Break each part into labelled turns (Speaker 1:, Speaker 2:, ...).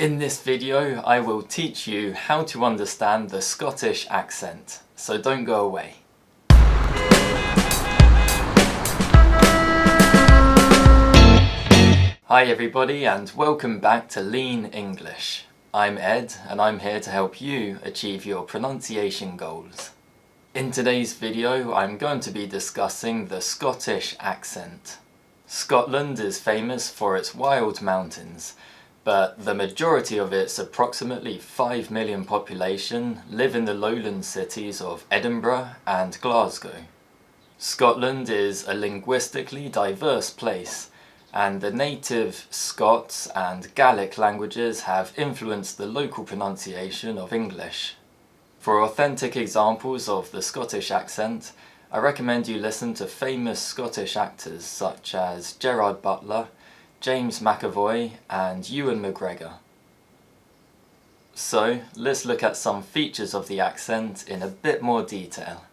Speaker 1: In this video, I will teach you how to understand the Scottish accent, so don't go away. Hi everybody and welcome back to Lean English. I'm Ed and I'm here to help you achieve your pronunciation goals. In today's video, I'm going to be discussing the Scottish accent. Scotland is famous for its wild mountains, but the majority of its approximately 5 million population live in the lowland cities of Edinburgh and Glasgow. Scotland is a linguistically diverse place, and the native Scots and Gaelic languages have influenced the local pronunciation of English. For authentic examples of the Scottish accent, I recommend you listen to famous Scottish actors such as Gerard Butler, James McAvoy and Ewan McGregor. So, let's look at some features of the accent in a bit more detail.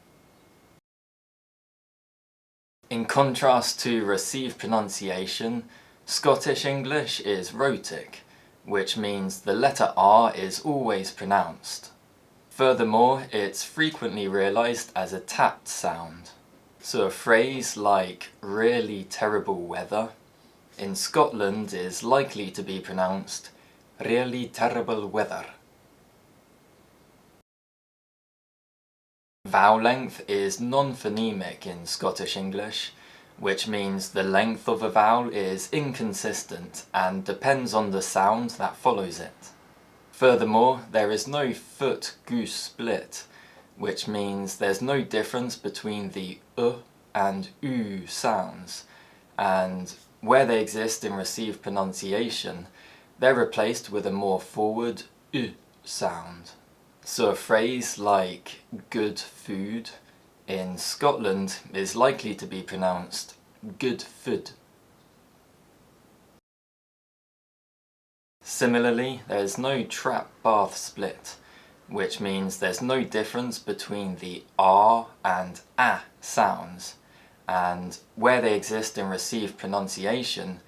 Speaker 1: In contrast to received pronunciation, Scottish English is rhotic, which means the letter R is always pronounced. Furthermore, it's frequently realised as a tapped sound. So a phrase like "really terrible weather" in Scotland is likely to be pronounced "really terrible weather." Vowel length is non-phonemic in Scottish English, which means the length of a vowel is inconsistent and depends on the sound that follows it. Furthermore, there is no foot-goose split, which means there's no difference between the and U sounds, and where they exist in received pronunciation, they're replaced with a more forward U sound. So a phrase like "good food" in Scotland is likely to be pronounced "good food." Similarly, there's no trap bath split, which means there's no difference between the R and A sounds, and where they exist in received pronunciation,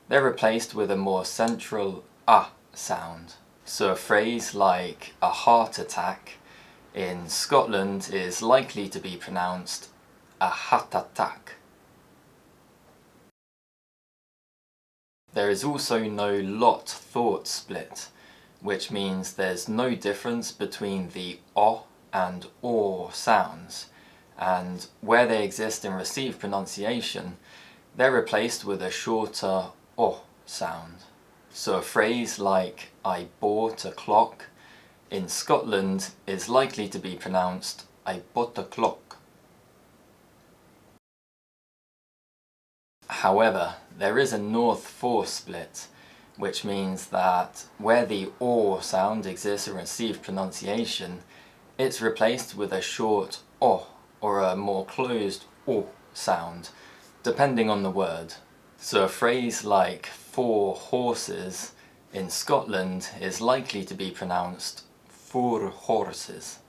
Speaker 1: they're replaced with a more central A sound. So a phrase like "a heart attack" in Scotland is likely to be pronounced "a hat attack." There is also no lot-thought split, which means there's no difference between the O and OR sounds, and where they exist in received pronunciation, they're replaced with a shorter O sound. So a phrase like "I bought a clock" in Scotland is likely to be pronounced "I bought a clock." However, there is a north-4 split, which means that where the OR sound exists in received pronunciation, it's replaced with a short O or a more closed O sound, depending on the word. So a phrase like "four horses" in Scotland is likely to be pronounced "four horses."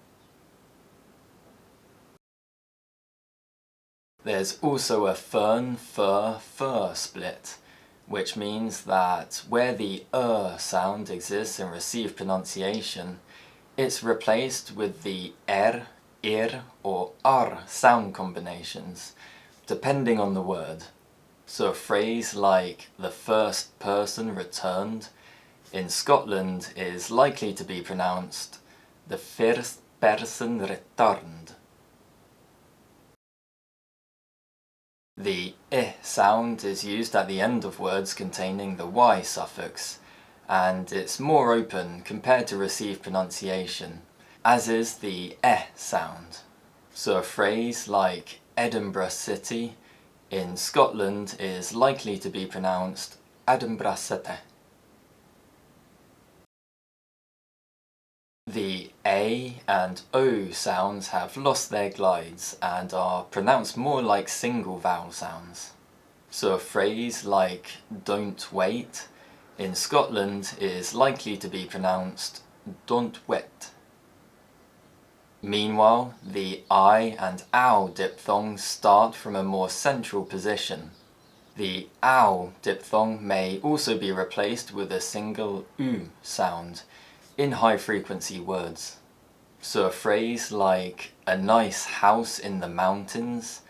Speaker 1: There's also a Fern-fir-fur split, which means that where the sound exists in received pronunciation, it's replaced with the ir, or r sound combinations, depending on the word. So a phrase like "the first person returned" in Scotland is likely to be pronounced "the first person returned." The I sound is used at the end of words containing the Y suffix, and it's more open compared to received pronunciation, as is the E sound. So a phrase like "Edinburgh City" in Scotland is likely to be pronounced "Edinburgh City." The A and O sounds have lost their glides and are pronounced more like single vowel sounds. So a phrase like "don't wait" in Scotland is likely to be pronounced "don't wet." Meanwhile, the I and ow diphthongs start from a more central position. The ow diphthong may also be replaced with a single u sound in high-frequency words. So a phrase like "a nice house in the mountains"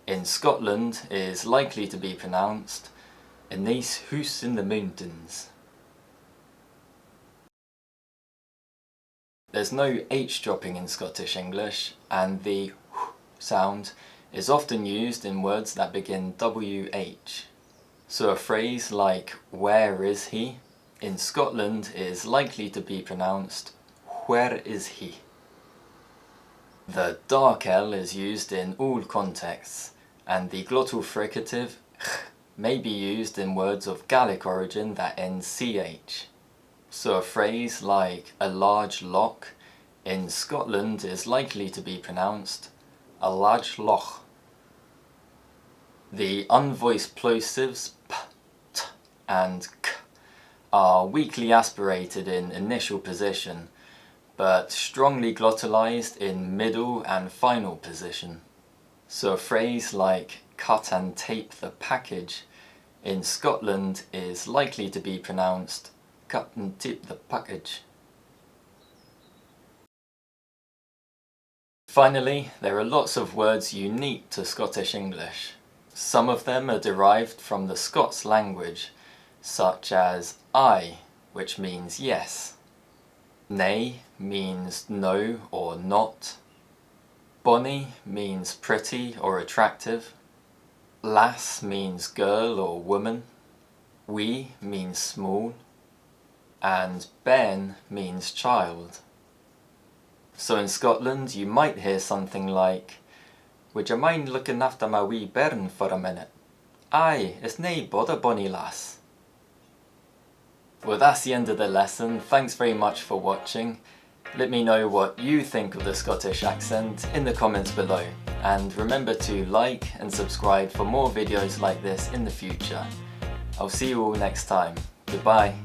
Speaker 1: in Scotland is likely to be pronounced "a nice house in the mountains." There's no H dropping in Scottish English, and the sound is often used in words that begin WH. So a phrase like "where is he" in Scotland is likely to be pronounced "where is he." The dark L is used in all contexts, and the glottal fricative may be used in words of Gaelic origin that end CH. So a phrase like "a large loch" in Scotland is likely to be pronounced "a large loch." The unvoiced plosives p, t and k are weakly aspirated in initial position, but strongly glottalized in middle and final position. So a phrase like "cut and tape the package" in Scotland is likely to be pronounced "cut and tape the package." Finally, there are lots of words unique to Scottish English. Some of them are derived from the Scots language, such as "aye," which means yes. "Nay" means no or not. "Bonny" means pretty or attractive. "Lass" means girl or woman. "Wee" means small. And "bairn" means child. So in Scotland you might hear something like, "Would you mind looking after my wee bairn for a minute?" "Aye, it's nae bother, bonny lass." Well, that's the end of the lesson. Thanks very much for watching. Let me know what you think of the Scottish accent in the comments below. And remember to like and subscribe for more videos like this in the future. I'll see you all next time. Goodbye.